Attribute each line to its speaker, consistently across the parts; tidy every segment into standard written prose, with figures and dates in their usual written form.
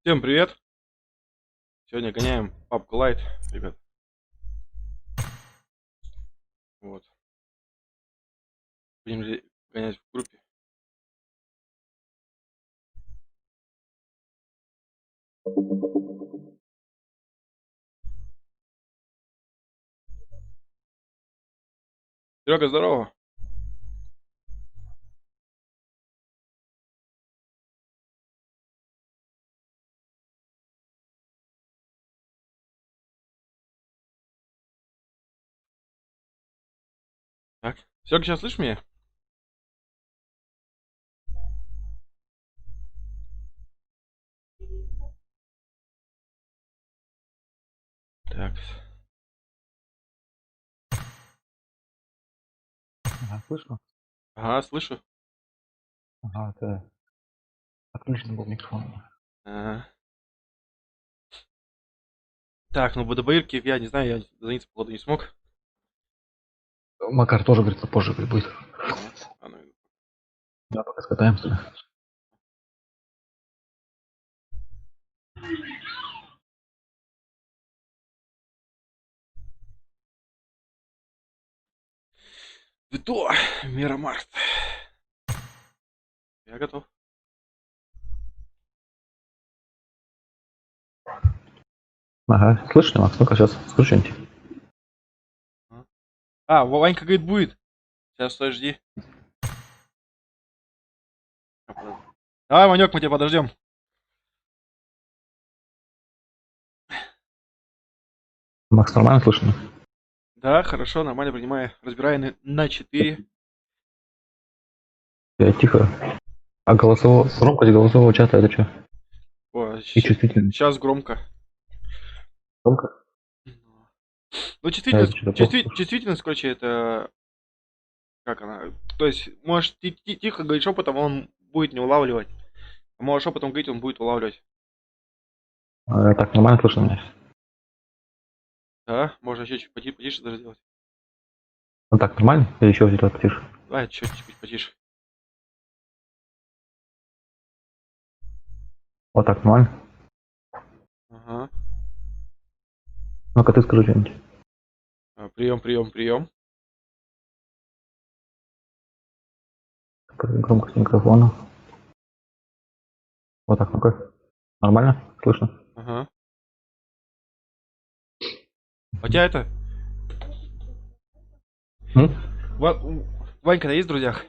Speaker 1: Всем привет! Сегодня гоняем папку лайт, ребят. Вот. Будем гонять в группе. Серега, здорово! Так, Серега, сейчас слышишь меня? Так.
Speaker 2: Ага, слышно?
Speaker 1: Ага, слышу.
Speaker 2: Ага, это отключен был микрофон.
Speaker 1: Ага. Так, ну БДБРки я не знаю, я дозвониться походу не смог.
Speaker 2: Макар тоже говорит, что позже будет.
Speaker 1: А, ну,
Speaker 2: Да, пока скатаемся.
Speaker 1: Вито, Мирамарт. Я готов.
Speaker 2: Ага, слышно, Макс? Ну-ка, сейчас скажи что-нибудь.
Speaker 1: Ванька говорит, будет. Сейчас, стой, жди. Давай, Ванек, мы тебя подождем.
Speaker 2: Макс, нормально слышно?
Speaker 1: Да, хорошо, нормально принимаю. Разбираю на 4.
Speaker 2: Я тихо. А громкость голосового чата это что?
Speaker 1: О,
Speaker 2: И чувствительность.
Speaker 1: сейчас громко.
Speaker 2: Громко?
Speaker 1: Ну,
Speaker 2: А это что-то плохо слышу.
Speaker 1: чувствительность, короче, это как она? То есть, можешь тихо говорить шепотом, он будет не улавливать. А можешь шепотом говорить, он будет улавливать.
Speaker 2: Так, нормально слышно меня?
Speaker 1: Да, можно еще чуть потише даже сделать.
Speaker 2: Ну так, нормально? Или еще где-то потише?
Speaker 1: Давай чуть потише.
Speaker 2: Вот так, нормально?
Speaker 1: Ага.
Speaker 2: Ну-ка, ты скажи что-нибудь.
Speaker 1: Прием.
Speaker 2: Громкость микрофона. Вот так, ну-ка. Нормально? Слышно?
Speaker 1: Ага. А у тебя это...
Speaker 2: М?
Speaker 1: Ванька-то есть в друзьях?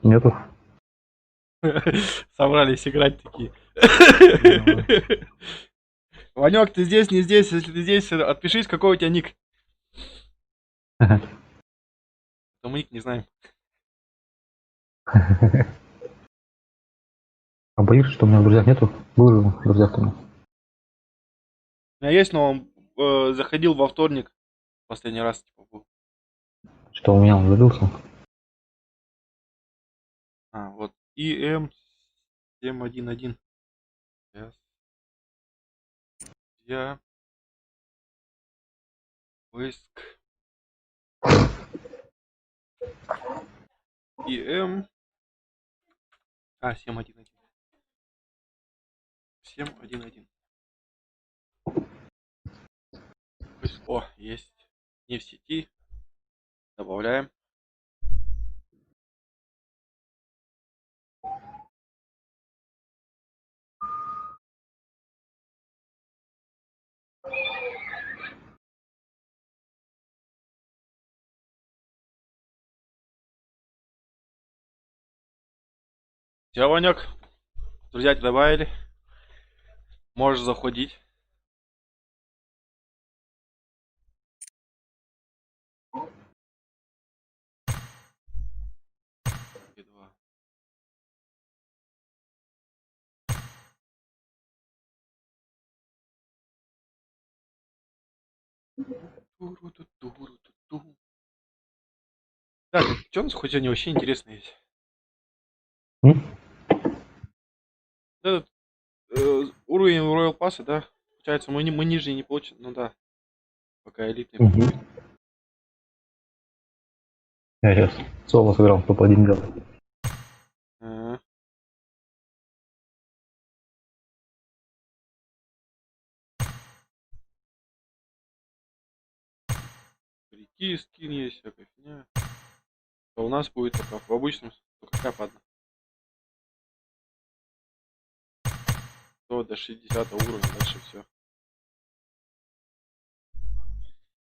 Speaker 2: Нету.
Speaker 1: Собрались играть такие. Ванек, ты здесь, не здесь? Если ты здесь, отпишись, какой у тебя ник.
Speaker 2: Ага.
Speaker 1: То мы ник не знаем.
Speaker 2: А боишься, что у меня в друзьях нету? Был же в друзьях-то у меня.
Speaker 1: У меня есть, но он заходил во вторник. Последний раз, типа, был.
Speaker 2: Что у меня он удалился?
Speaker 1: Вот. ИМ 711. Сейчас. Я поиск. ИМ. 711. 711. О, есть. Не в сети. Добавляем. Все, Ванек. Друзья тебя добавили. Можешь заходить. И два. Туру-ту-туру-ту-ту. Так, что у нас хоть сегодня вообще интересно есть?
Speaker 2: М?
Speaker 1: Этот уровень Royal Pass, да? Получается, мы нижний не получим. Ну да. Пока элитный
Speaker 2: Мгм.
Speaker 1: будет.
Speaker 2: Я сейчас соло сыграл, топ-1 делал.
Speaker 1: Ага. скин есть, всякая фигня. А у нас будет только в обычном, только кэп одна. 100 до 60 уровня, дальше все.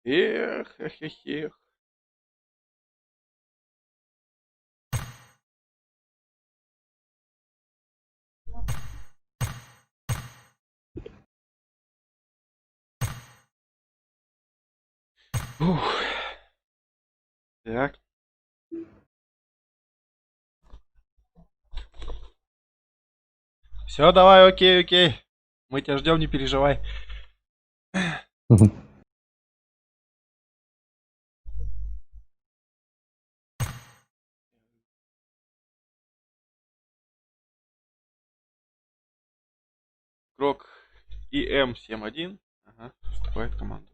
Speaker 1: Эх, эх, эх, эх. Ух. Так. Все, давай, окей, окей. Мы тебя ждем, не переживай.
Speaker 2: Мгм.
Speaker 1: Крок ИМ-71. Ага, вступает в команду.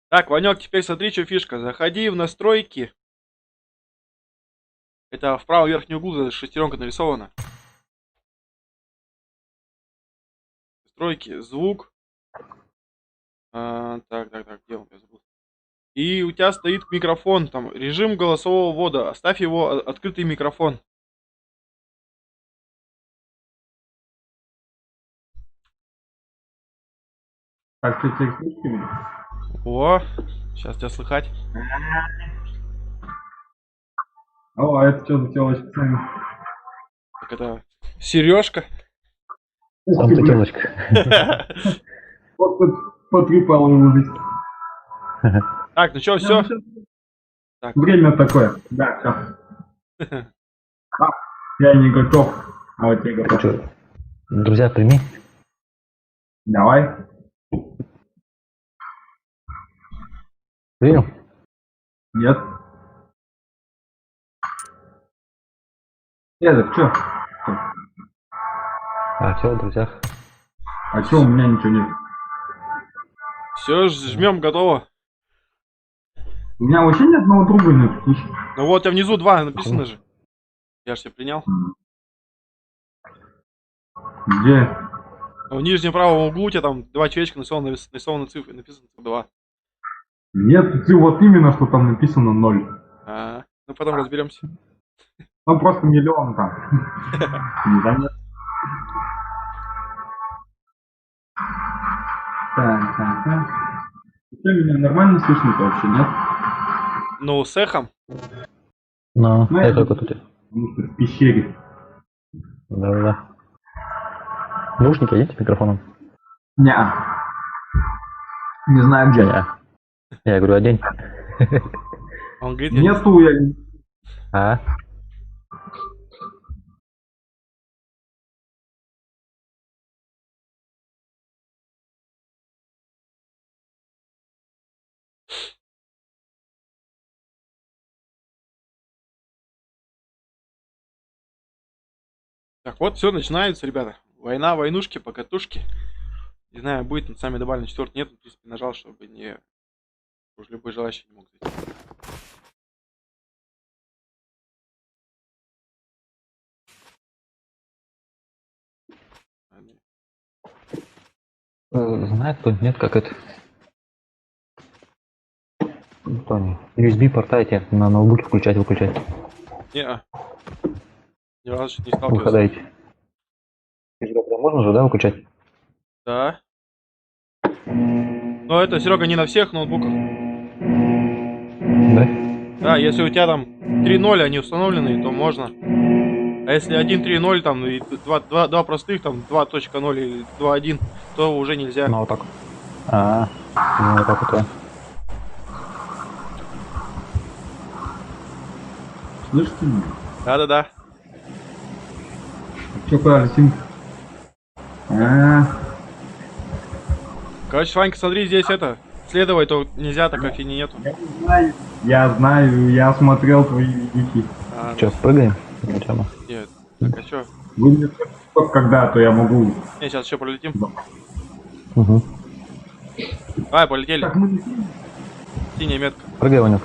Speaker 1: Так, Ванек, теперь смотри, что фишка. Заходи в настройки. Это в правый верхний угол шестеренка нарисована. Настройки, звук. Так, где он? Я забыл. И у тебя стоит микрофон, там, режим голосового ввода. Оставь его открытый микрофон.
Speaker 3: Так, что ты слышишь меня?
Speaker 1: О, сейчас тебя слыхать.
Speaker 3: О, это что за телочка с нами?
Speaker 1: Так это Сережка.
Speaker 3: Ух
Speaker 2: Там
Speaker 3: ты,
Speaker 2: ты
Speaker 3: блин,
Speaker 2: телочка.
Speaker 3: вот тут потрепал уже.
Speaker 1: Так, ну что, все? Так.
Speaker 3: Время такое. Да, все. Я не готов. А вот я
Speaker 2: Ну
Speaker 3: готов.
Speaker 2: чё, друзья, прими.
Speaker 3: Давай.
Speaker 2: Принял?
Speaker 3: Нет. Это что?
Speaker 2: А, все, в друзьях.
Speaker 3: А что, у меня ничего нет?
Speaker 1: Все, жмем, готово.
Speaker 3: У меня вообще ни одного друга нет. Слушай.
Speaker 1: Ну вот, я внизу 2 написано же. Я же тебя принял.
Speaker 3: Где?
Speaker 1: В нижнем правом углу у тебя там 2 человечка нарисованы цифры, написано 2.
Speaker 3: Нет, ты вот именно, что там написано 0.
Speaker 1: Ну потом разберемся.
Speaker 3: Там просто миллион там. Да нет. Так. Что, меня нормально слышно-то вообще, нет?
Speaker 1: Ну, с эхом.
Speaker 2: Ну,
Speaker 3: Ну,
Speaker 2: это
Speaker 3: это-
Speaker 2: как тут.
Speaker 3: Потому что в пещере.
Speaker 2: Да. Наушники оденьте с микрофоном?
Speaker 3: Неа. Не знаю где.
Speaker 2: Я говорю, одень.
Speaker 1: Он говорит, я не-
Speaker 3: Нету я.
Speaker 2: А?
Speaker 1: Так вот, все начинается, ребята. Война, войнушки, покатушки. Не знаю, будет с нами добавлено 4 нет, в принципе, нажал, чтобы не... Уж любой желающий не мог зайти.
Speaker 2: Знает кто-нибудь, нет, как это? Тони, USB порта эти на ноутбуке включать-выключать.
Speaker 1: Не-а. Ни разу что-то не сталкивался.
Speaker 2: Выходаете. Можно же, да, выключать?
Speaker 1: Да. Но это, Серега, не на всех ноутбуках.
Speaker 2: Да?
Speaker 1: Да, если у тебя там 3.0 они установлены, то можно. А если 1.3.0 там и два простых, там 2.0 или 2.1, то уже нельзя.
Speaker 2: Ну, вот так. Ну, вот так вот, да.
Speaker 3: Слышишь ты меня?
Speaker 1: Да.
Speaker 3: Что куда летим?
Speaker 1: Короче, Ванька, смотри, здесь это, следовать то нельзя, так как и нету.
Speaker 3: Я знаю, я смотрел твои видики.
Speaker 2: Че, прыгаем? Начало.
Speaker 1: Нет, так, а чё?
Speaker 3: Вы мне скажите, когда, то я могу.
Speaker 1: Не, сейчас еще пролетим.
Speaker 2: Угу.
Speaker 1: Давай, полетели.
Speaker 3: Так мы летим.
Speaker 1: Синяя метка.
Speaker 2: Прыгай, Ванек.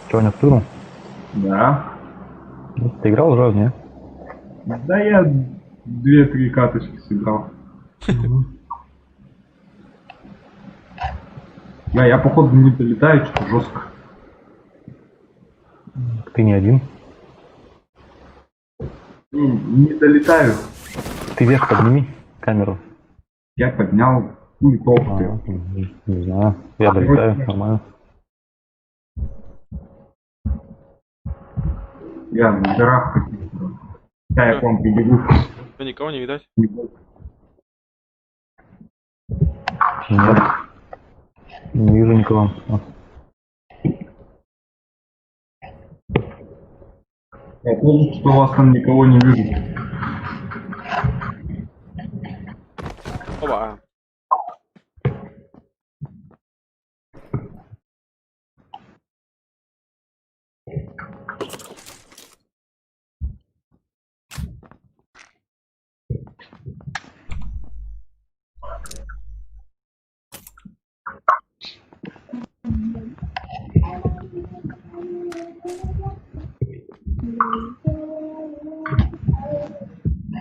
Speaker 2: Че, Ванек, прыгнул?
Speaker 3: Да.
Speaker 2: Ты играл уже, не?
Speaker 3: Да я 2-3 каточки сыграл. Да, я походу не долетаю, что жестко.
Speaker 2: Ты не один.
Speaker 3: Не долетаю.
Speaker 2: Ты вверх подними камеру.
Speaker 3: Я поднял. Ну, толку ты.
Speaker 2: Не знаю. Я долетаю, нормально.
Speaker 3: Я в горах каких-то. Да, я к вам прибегу.
Speaker 1: Что, никого не видать?
Speaker 2: Нет. Не вижу никого. А.
Speaker 3: Я тоже, что у вас там никого не вижу.
Speaker 1: Опа.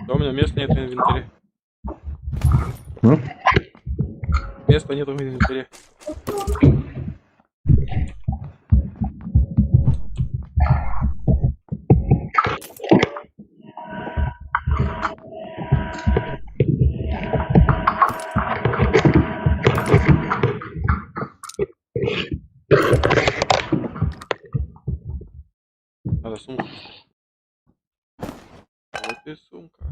Speaker 1: Да, у меня места нет в инвентаре.
Speaker 2: М?
Speaker 1: Места нет в инвентаре. Надо сумку. Вот и сумка.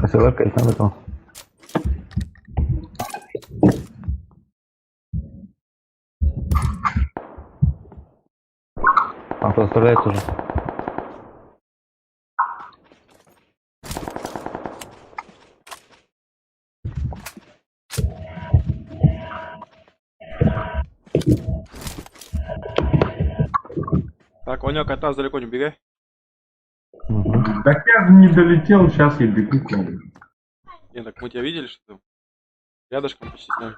Speaker 2: СЛР-ка есть надо то. А кто стреляет уже?
Speaker 1: Так, Ванек, от нас далеко не убегай.
Speaker 2: Угу.
Speaker 3: Так я же не долетел, сейчас я бегу к вам.
Speaker 1: Не, так мы тебя видели, что ты рядышком почти с нами.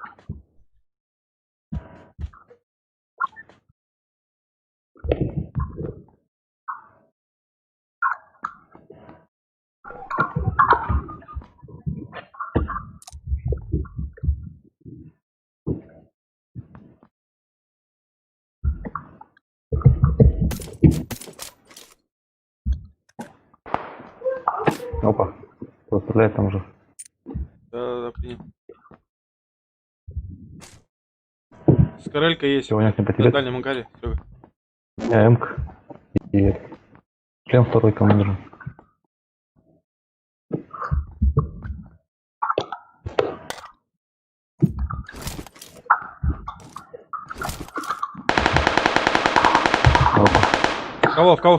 Speaker 2: Опа. Кто стреляет там уже?
Speaker 1: Да, принял. Скорелька есть.
Speaker 2: Чего, Ваняк, не по
Speaker 1: На
Speaker 2: тебе?
Speaker 1: дальнем ангаре. Серега.
Speaker 2: Я М-ка. И член второй командир. Опа.
Speaker 1: В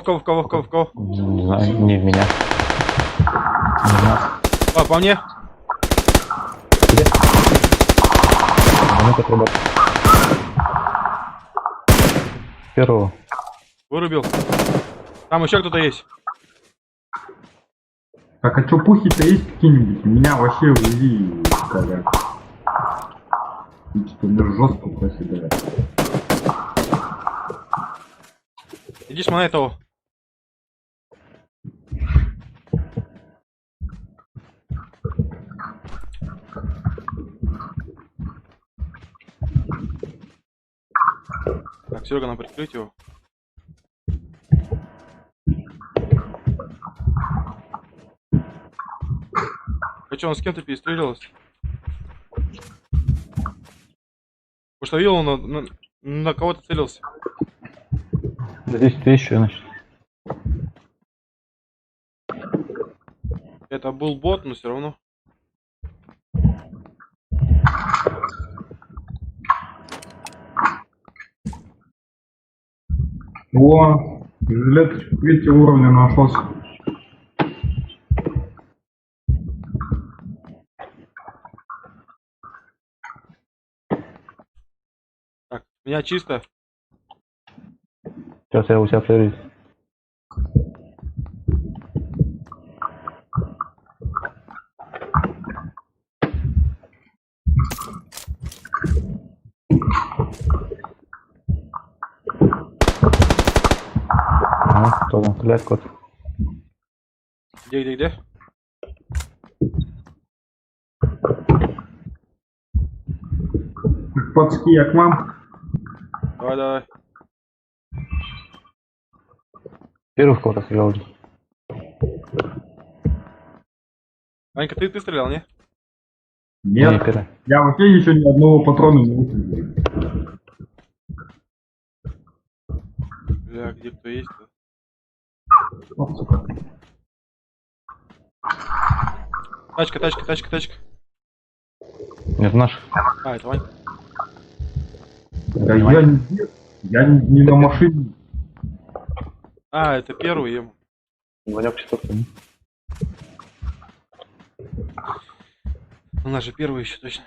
Speaker 1: кого?
Speaker 2: Не знаю, не в меня. Не в нас.
Speaker 1: По мне.
Speaker 2: Тебе? А ну-ка, треба. Первого.
Speaker 1: Вырубил. Там еще кто-то есть.
Speaker 3: Так, а что, пухи-то есть какие-нибудь? Меня вообще увези, коряк. Что даже жестко проседает.
Speaker 1: Иди смотри этого. Так, Серега, надо прикрыть его. А что, он с кем-то перестрелился? Потому что видел, он на кого-то целился.
Speaker 2: Да здесь ты еще, значит.
Speaker 1: Это был бот, но все равно.
Speaker 3: О, жилеточку 3 уровня нашелся.
Speaker 1: Так, у меня чисто.
Speaker 2: Сейчас я у себя проверю. Ага, кто там стреляет, кот?
Speaker 1: Где?
Speaker 3: Пацки, я к вам.
Speaker 1: Давай.
Speaker 2: Первый в кого-то стрелял.
Speaker 1: Ванька, ты стрелял, не?
Speaker 2: Не,
Speaker 3: Нет,
Speaker 2: первый.
Speaker 3: я вообще еще ни одного патрона не выстрелил.
Speaker 1: Бля, где кто есть-то?
Speaker 3: Вот, сука.
Speaker 1: Тачка.
Speaker 2: Нет, наш.
Speaker 1: А, это Ванька.
Speaker 3: Да я не на машине.
Speaker 1: А, это первый ему.
Speaker 2: Ванек четвертый.
Speaker 1: У нас же первый еще точно.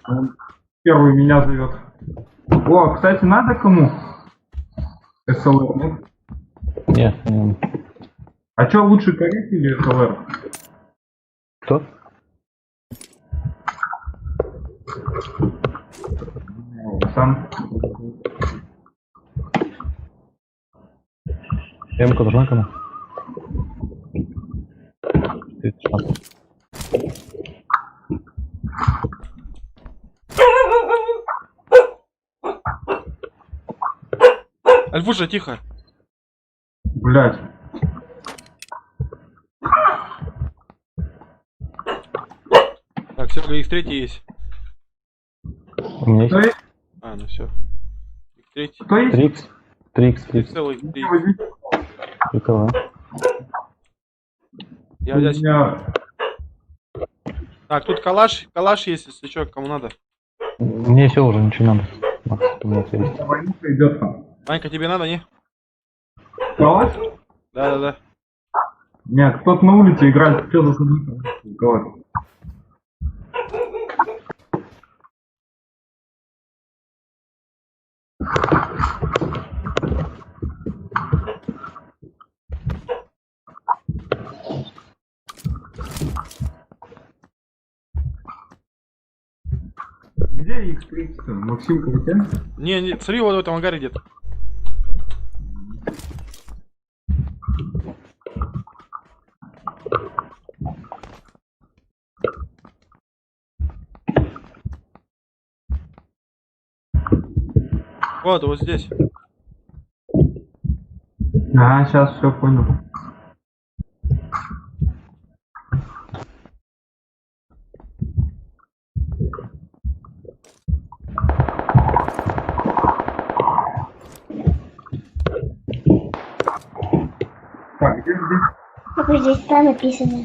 Speaker 3: Он первый меня зовет. О, кстати, надо кому? СЛР, нет?
Speaker 2: Нет.
Speaker 3: А что лучше, коррект или СЛР?
Speaker 2: Кто?
Speaker 3: Сам.
Speaker 2: М-ка должна кому? 16.
Speaker 1: Альфуша, тихо.
Speaker 3: Блять.
Speaker 1: Так, Серега, X3 есть.
Speaker 2: У меня
Speaker 3: Кто
Speaker 2: есть
Speaker 3: есть?
Speaker 1: А, ну все. X3.
Speaker 3: Кто есть?
Speaker 2: 3x.
Speaker 1: Целый X3.
Speaker 3: Возьмите.
Speaker 2: Прикольно.
Speaker 1: Я
Speaker 3: У
Speaker 1: взять.
Speaker 3: меня...
Speaker 1: Так, тут калаш есть, если что, кому надо.
Speaker 2: Мне все уже, ничего не надо. Макс, у меня всё есть.
Speaker 3: Войнушка идет там.
Speaker 1: Ванька, тебе надо, не?
Speaker 3: Калаш?
Speaker 1: Да.
Speaker 3: Нет, кто-то на улице играет. Что за событие? Калаш. Где X3? Максим, у тебя?
Speaker 1: Не, смотри, вот в этом ангаре где-то. Вот здесь.
Speaker 3: А, сейчас все понял. Так, где?
Speaker 4: Какой здесь там написано?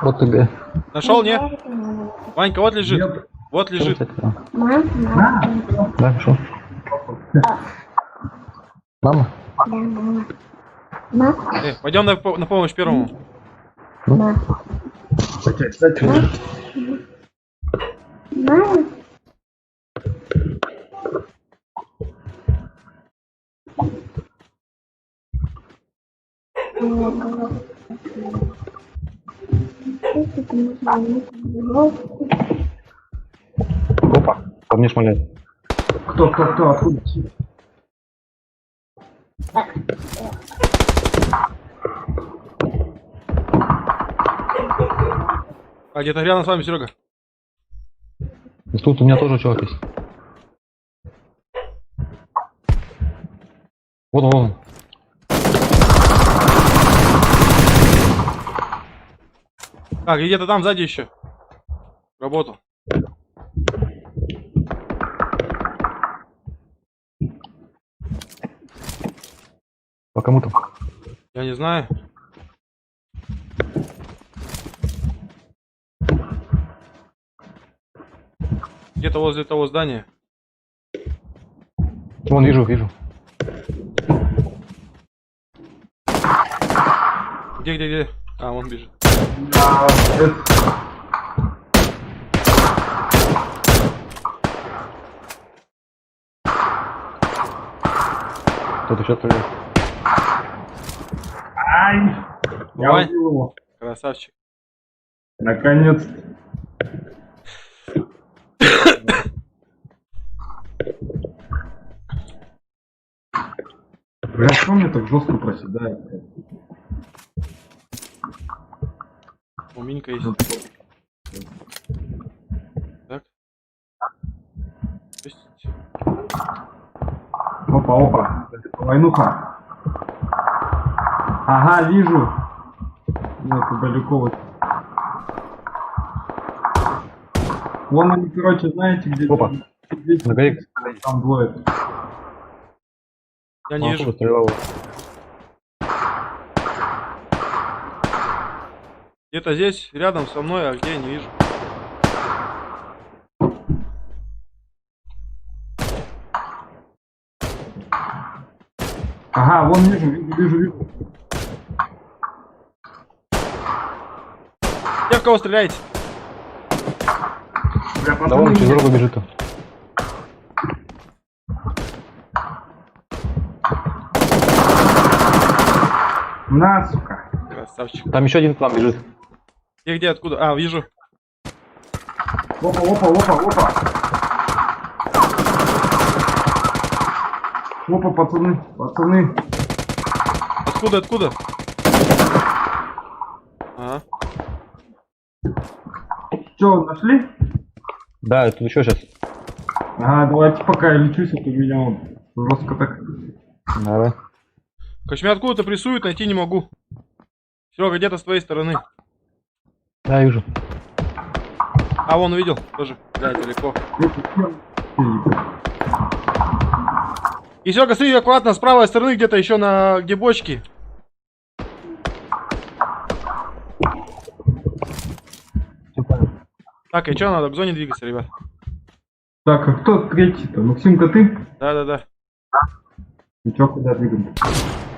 Speaker 2: Вот тебе.
Speaker 1: Нашел, не? Ванька, вот лежит.
Speaker 3: Нет.
Speaker 1: Вот лежит.
Speaker 4: Мама?
Speaker 3: На.
Speaker 2: Да, хорошо. Мама?
Speaker 4: Да, мама. Мама?
Speaker 1: Пойдем на помощь первому.
Speaker 4: Мама?
Speaker 3: Кстати,
Speaker 4: Мама?
Speaker 2: Опа, по мне шмаляет.
Speaker 3: кто, откуда?
Speaker 1: А где-то рядом с вами, Серега.
Speaker 2: И тут у меня тоже чувак есть. Вот он.
Speaker 1: Так, и где-то там сзади еще. Работал.
Speaker 2: По кому там?
Speaker 1: Я не знаю. Где-то возле того здания.
Speaker 2: Вон, вижу.
Speaker 1: Где? А, он бежит.
Speaker 3: А,
Speaker 2: Тут еще стреляет.
Speaker 3: Ай! Я
Speaker 1: Давай.
Speaker 3: убил его.
Speaker 1: Красавчик.
Speaker 3: Наконец-то. Бля, что мне так жестко проседает?
Speaker 1: У Минька есть. Так. Есть.
Speaker 3: Опа. Войнуха. Ага, вижу. Нет, далеко вот. Вон они, короче, знаете, где...
Speaker 2: Опа.
Speaker 3: Здесь,
Speaker 2: На горе.
Speaker 3: там двое.
Speaker 1: Я не вижу.
Speaker 2: Стрелял.
Speaker 1: Где-то здесь, рядом со мной, а где я не вижу.
Speaker 3: Ага, вон вижу.
Speaker 1: Те, в кого стреляете?
Speaker 3: Бля,
Speaker 2: Да
Speaker 3: пацаны,
Speaker 2: он через дорогу бежит.
Speaker 3: на, сука.
Speaker 1: Красавчик.
Speaker 2: Там еще один к нам бежит.
Speaker 1: Где, откуда? А, вижу.
Speaker 3: Опа. Опа, пацаны.
Speaker 1: Откуда? Ага.
Speaker 3: Что, нашли?
Speaker 2: Да, тут еще сейчас.
Speaker 3: Ага, давайте пока я лечусь, а то меня он жестко так.
Speaker 2: Давай.
Speaker 1: Короче, меня откуда-то прессуют, найти не могу. Серега, где-то с твоей стороны.
Speaker 2: Да, вижу.
Speaker 1: А, вон увидел, тоже. Да, далеко. И Серега, смотри, аккуратно, с правой стороны где-то еще на где бочки.
Speaker 2: Всё понял.
Speaker 1: Так, и что, надо к зоне двигаться, ребят?
Speaker 3: Так, а кто третий-то? Максимка, ты?
Speaker 1: Да.
Speaker 3: И чё, куда двигаем?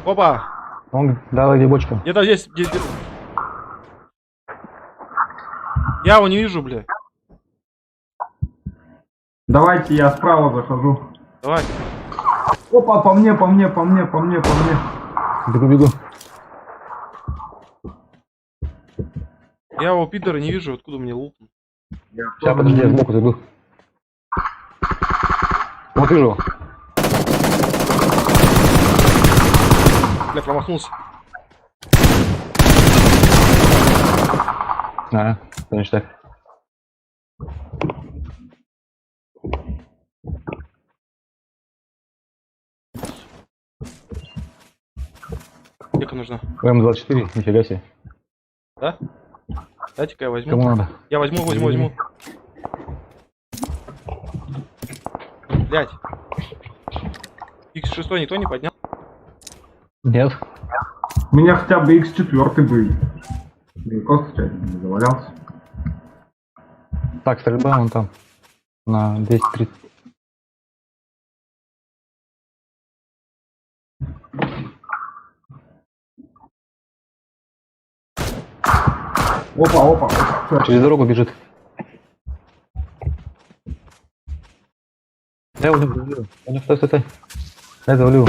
Speaker 1: Опа!
Speaker 2: Он, давай, где бочка?
Speaker 1: Где-то здесь, Я его не вижу, бля.
Speaker 3: Давайте я справа захожу.
Speaker 1: Давай.
Speaker 3: Опа, по мне.
Speaker 2: Бегу.
Speaker 1: Я его, пидора, не вижу, откуда мне лук.
Speaker 2: Сейчас, подожди, я сбоку зайду. Вот вижу.
Speaker 1: Бля, промахнулся.
Speaker 2: Ага, значит так.
Speaker 1: Дека нужна.
Speaker 2: М24, нифига себе.
Speaker 1: Да? Дайте-ка я возьму.
Speaker 2: Кому надо?
Speaker 1: Я возьму. Блять. X6 никто не поднял?
Speaker 2: Нет.
Speaker 3: У меня хотя бы X4 был. Далеко, кстати, не завалялся.
Speaker 2: Так, стрельба вон там. На 230.
Speaker 3: Опа. Всё.
Speaker 2: Через дорогу бежит. Дай его завалил. Стой. Дай завалил.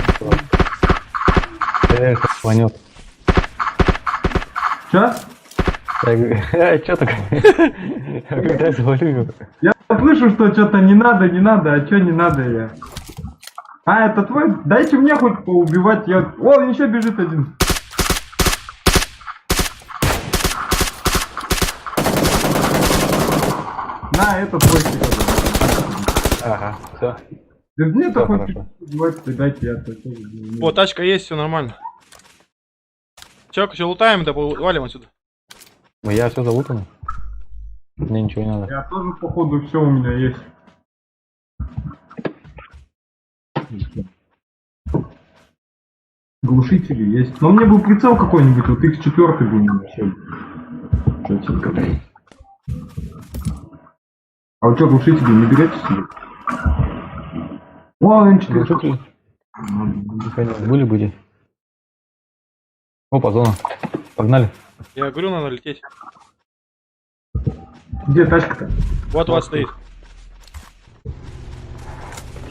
Speaker 2: Хванет.
Speaker 3: Чё?
Speaker 2: Я говорю, чё такое? Я говорю, дай завалил.
Speaker 3: Я слышу, что что-то не надо, а чё не надо я? А, это твой? Дайте мне хоть поубивать, я... О, еще бежит один. На, это твой фига.
Speaker 2: Ага, все.
Speaker 3: Да мне-то
Speaker 2: Всё
Speaker 3: хоть
Speaker 2: хорошо.
Speaker 3: убивать, дайте я тоже.
Speaker 1: О, тачка есть, все нормально. Че, лутаем, да валим отсюда.
Speaker 2: Я все залутано. Мне ничего не надо.
Speaker 3: Я тоже, походу, все у меня есть. Глушители есть. Но мне был прицел какой-нибудь, вот X4 был у меня все. Чётенько. А вы что, глушители не берете себе? О, N4.
Speaker 2: Глушители? Были. Опа, зона. Погнали.
Speaker 1: Я говорю, надо лететь.
Speaker 3: Где тачка-то?
Speaker 1: Вот у вас стоит.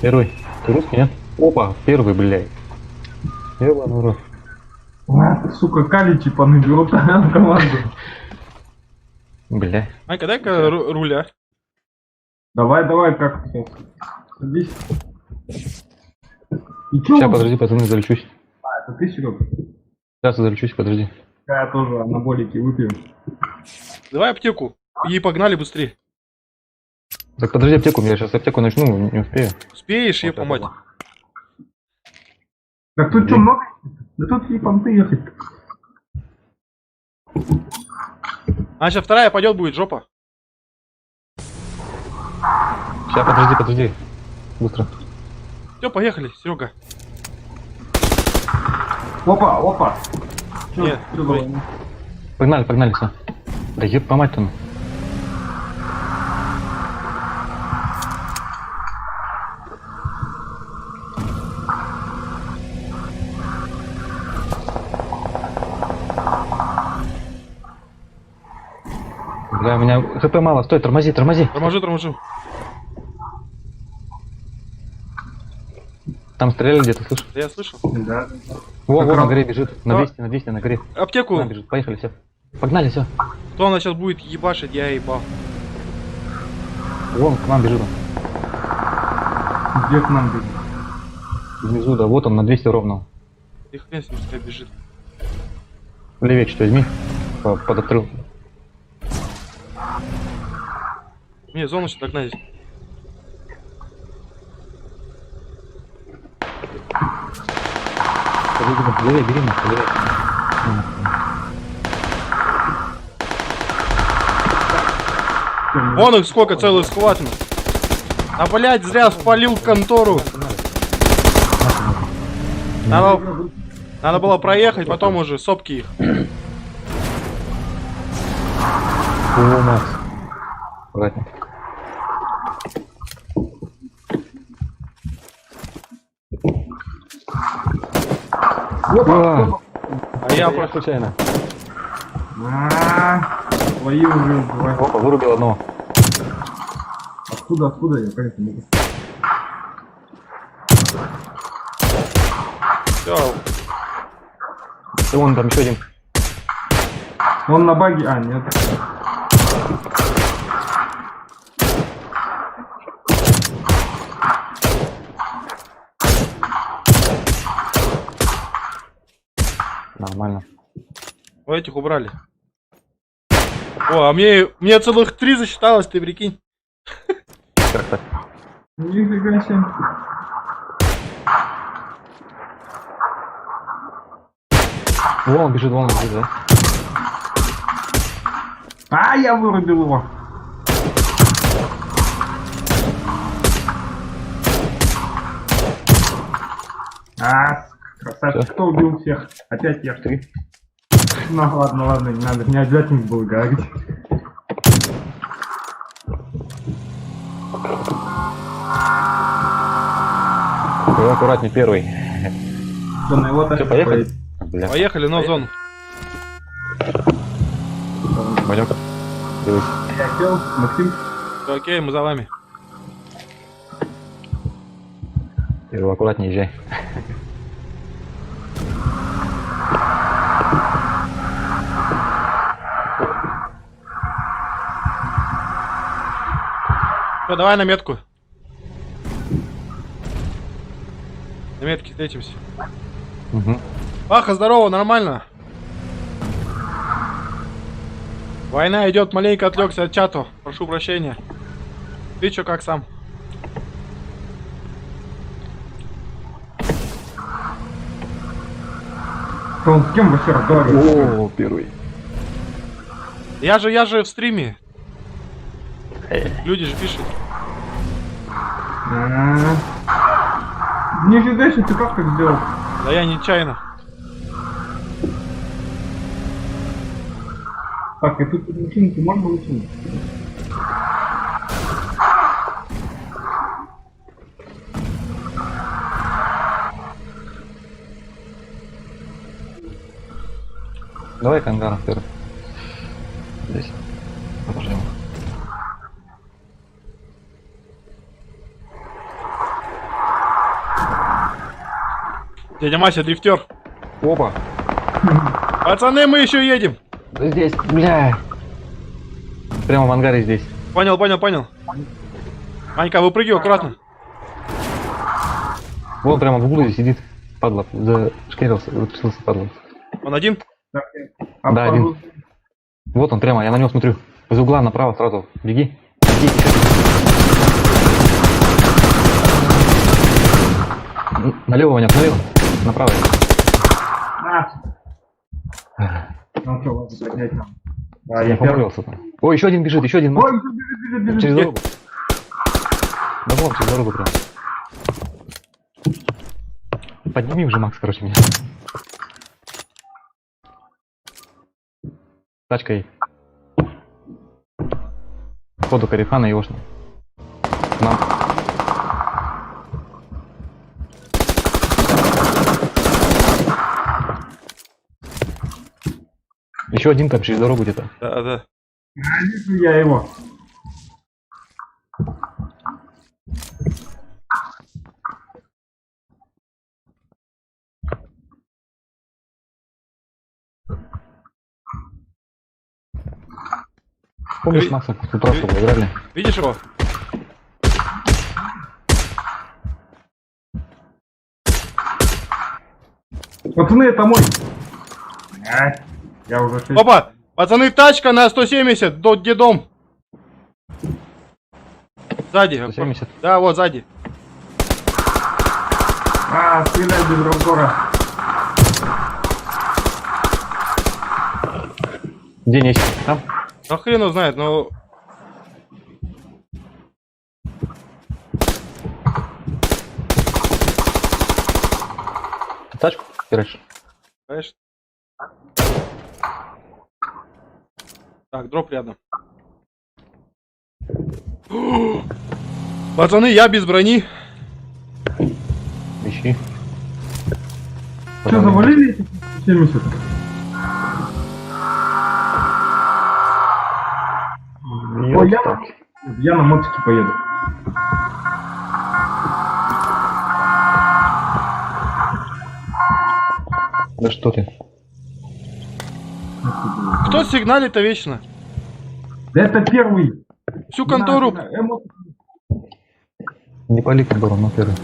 Speaker 2: Первый. Ты русский, нет? Опа, первый, блядь. Ебаный рот.
Speaker 3: А, сука, каличи понаберут в команду.
Speaker 2: Бля.
Speaker 1: Майка, дай-ка руля.
Speaker 3: Давай, давай, как сейчас. Садись. И чё?
Speaker 2: Сейчас, подожди, пацаны, залечусь.
Speaker 3: А, это ты, Серега?
Speaker 2: Сейчас залечусь, подожди.
Speaker 3: Я тоже анаболики выпью.
Speaker 1: Давай аптеку. И погнали быстрее.
Speaker 2: Так подожди аптеку, я сейчас аптеку начну, не успею.
Speaker 1: Успеешь,
Speaker 2: Вот
Speaker 1: епа мать.
Speaker 2: это.
Speaker 3: Так тут что, много? Да тут и понты ехать.
Speaker 1: А сейчас вторая пойдет будет, жопа.
Speaker 2: Сейчас, подожди. Быстро.
Speaker 1: Все, поехали, Серега.
Speaker 3: Опа, опа. Чё,
Speaker 1: Нет,
Speaker 3: чё
Speaker 1: стой.
Speaker 3: было?
Speaker 2: Погнали, все. Да еб по мать там. Бля, у меня хп мало, стой, тормози.
Speaker 1: Торможу.
Speaker 2: Там стреляли где-то, слышишь?
Speaker 1: Да я слышал.
Speaker 3: Да.
Speaker 2: Во,
Speaker 3: Как
Speaker 2: на
Speaker 3: раз.
Speaker 2: горе бежит, на
Speaker 1: Давай.
Speaker 2: 200, на горе.
Speaker 1: Аптеку.
Speaker 2: На, бежит, поехали, все. Погнали, все.
Speaker 1: Кто она сейчас будет ебашить, я ебал.
Speaker 2: Вон, к нам бежит он.
Speaker 3: Где к нам бежит?
Speaker 2: Внизу, да, вот он, на 200 ровно.
Speaker 1: Ты хрен с ним пускай бежит.
Speaker 2: Левее что возьми, под отрыв.
Speaker 1: Не, зону сюда догнать.
Speaker 2: Левее, бери, левее.
Speaker 1: Вон их сколько целых схватно. А блять, зря спалил контору. Надо было проехать, потом уже сопки их.
Speaker 2: О, Макс. Аккуратнее.
Speaker 3: Опа!
Speaker 2: А,
Speaker 1: А я
Speaker 2: я случайно.
Speaker 3: Твои уже убивают.
Speaker 2: Опа, вырубил одного.
Speaker 3: Откуда я, конечно, могу.
Speaker 1: все.
Speaker 2: И вон там еще один.
Speaker 3: Он на баге. А, нет.
Speaker 2: Нормально.
Speaker 1: У этих убрали. О, а мне целых 3 засчиталось, ты прикинь.
Speaker 2: Как так?
Speaker 3: Нифига себе.
Speaker 2: Вон бежит, да?
Speaker 3: А, я вырубил его. Красавчик,
Speaker 2: Всё.
Speaker 3: кто убил всех? Опять я.
Speaker 2: Ты.
Speaker 3: Ну ладно, не надо, не обязательно было говорить.
Speaker 2: Вы аккуратнее, первый.
Speaker 3: Что, на его
Speaker 2: Все, поехали? Бля,
Speaker 1: Поехали, но в зону.
Speaker 2: Ванёк. Дивись.
Speaker 3: Я сел, Максим.
Speaker 1: Все окей, мы за вами.
Speaker 2: Первый, аккуратнее езжай.
Speaker 1: Все, давай на метку. На метке встретимся.
Speaker 2: Угу.
Speaker 1: Паха, здорово, нормально. Война идет, маленько отвлекся от чата. Прошу прощения. Ты чё, как сам?
Speaker 3: Что он с кем вообще разговаривает?
Speaker 2: О, первый.
Speaker 1: Я же в стриме. Люди же пишут.
Speaker 3: Нифига себе, ты как так сделал?
Speaker 1: Да я нечаянно.
Speaker 3: Так, и тут машину ты можешь выкинуть?
Speaker 2: Давай к ангарам первый. Здесь. Подождем.
Speaker 1: Дядя Мася, дрифтер.
Speaker 2: Опа!
Speaker 1: Пацаны, мы еще едем.
Speaker 2: Здесь, бля! Прямо в ангаре здесь.
Speaker 1: Понял, понял, понял. Манька, выпрыгивай аккуратно.
Speaker 2: Вон прямо в углу здесь сидит. Падла. Зашкерился, выпустился падла.
Speaker 1: Он один?
Speaker 3: Так,
Speaker 2: Да, один. Вот он прямо, я на него смотрю. Из угла направо сразу. Беги. Беги, тихо. Налево, Ваня, налево. Направо.
Speaker 3: Ну что, ладно, поднять нам. Да,
Speaker 2: Я
Speaker 3: я первый.
Speaker 2: помолился там. Ой, еще один бежит, еще один.
Speaker 3: Ой, бежит, бежит,
Speaker 2: Через
Speaker 3: бежит.
Speaker 2: дорогу. Да вон, через дорогу прям. Подними уже, Макс, короче, меня. Тачкой. Походу Карифана и Ошна. Нам. Еще один там через дорогу где-то.
Speaker 1: Да, да.
Speaker 3: Вижу я его.
Speaker 2: Помнишь, Макса, в ту трассу вы играли?
Speaker 1: Видишь его?
Speaker 3: Пацаны, это мой. Я уже 6.
Speaker 1: Опа! Пацаны, тачка на 170, где дом? Сзади.
Speaker 2: 170.
Speaker 1: Да, вот сзади.
Speaker 3: Стреляй без разбора.
Speaker 2: Где есть? Там?
Speaker 1: Да хрен его знает, но...
Speaker 2: Тачку херачишь?
Speaker 1: Конечно. Так, дроп рядом. Пацаны, я без брони.
Speaker 2: Ищи.
Speaker 3: Что, завалили эти 70? Ой, я на мотике поеду.
Speaker 2: Да что ты?
Speaker 1: Кто сигналит-то вечно?
Speaker 3: Да это первый.
Speaker 1: Всю контору.
Speaker 2: Не пали контору, но первый.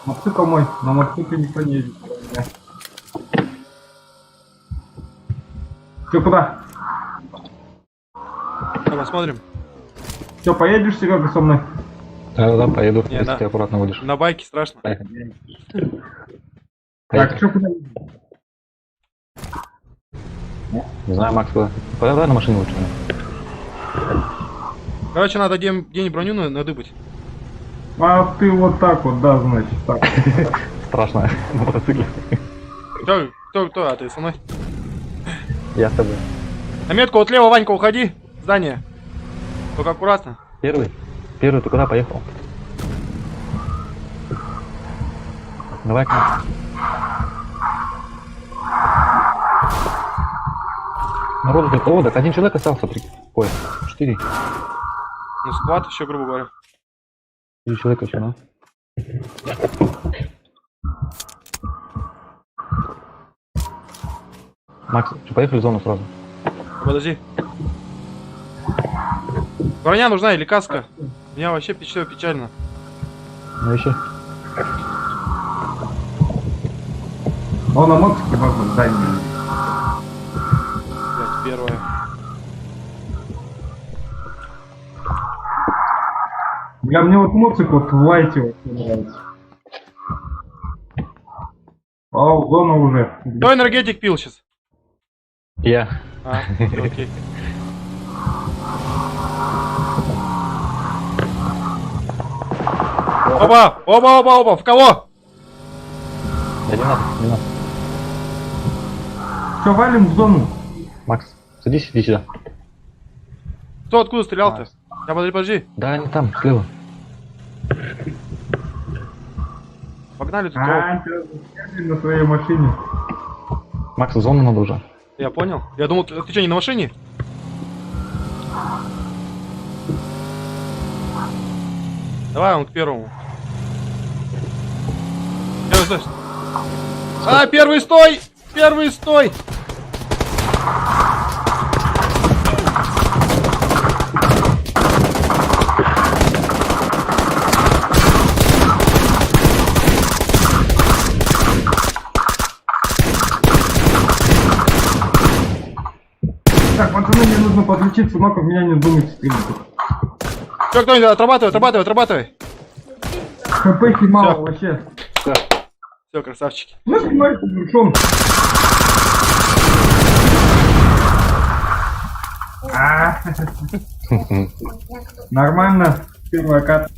Speaker 3: Мотоцикл мой. На мотоцикле никто не едет. Все, куда?
Speaker 1: Давай посмотрим.
Speaker 3: Все, поедешь, Серега, со мной?
Speaker 2: Да, поеду,
Speaker 1: Не,
Speaker 2: если
Speaker 1: да.
Speaker 2: ты аккуратно будешь.
Speaker 1: На байке страшно.
Speaker 2: Поехали.
Speaker 3: Так, что куда?
Speaker 2: Не знаю, Макс, куда? Давай на машине лучше.
Speaker 1: Короче, надо где-нибудь броню надыбать.
Speaker 3: А ты вот так вот, да, значит, так.
Speaker 2: Страшно на мотоцикле.
Speaker 1: Кто? А ты со мной?
Speaker 2: Я с тобой.
Speaker 1: На метку вот лево, Ванька, уходи. Здание. Только аккуратно.
Speaker 2: Первый? Первый, ты куда поехал? Давай к нам. Народу тут, о, так один человек остался, ой, 4.
Speaker 1: Ну, склад еще, грубо говоря.
Speaker 2: 4 человека еще, да? Макс, что, поехали в зону сразу?
Speaker 1: Подожди. Броня нужна или каска? У меня вообще все печально.
Speaker 2: Ну еще.
Speaker 3: Он на мотике можно в здание.
Speaker 1: Блять, первое.
Speaker 3: Мне вот мотоцикл вот в лайте вот нравится. О, зона уже.
Speaker 1: Кто энергетик пил сейчас?
Speaker 2: Я.
Speaker 1: А, окей. Оба, в кого?
Speaker 2: Да не надо, не надо.
Speaker 3: Все, валим в зону.
Speaker 2: Макс, садись, иди сюда.
Speaker 1: Кто откуда стрелял-то? Я подожди.
Speaker 2: Да, они там, слева.
Speaker 1: Погнали тут.
Speaker 3: Сейчас на своей машине.
Speaker 2: Макс, в зону надо уже.
Speaker 1: Я понял. Я думал, ты что, не на машине? Давай он к первому. Первый стой. А, первый стой! Первый стой!
Speaker 3: Так, пацаны, мне нужно подключиться, но в меня не думайте стрелять.
Speaker 1: Все, кто-нибудь, отрабатывай.
Speaker 3: ХП мало
Speaker 1: Всё.
Speaker 3: вообще.
Speaker 1: Все, красавчики.
Speaker 3: Ну, снимай, подключен. Нормально. Первая карта.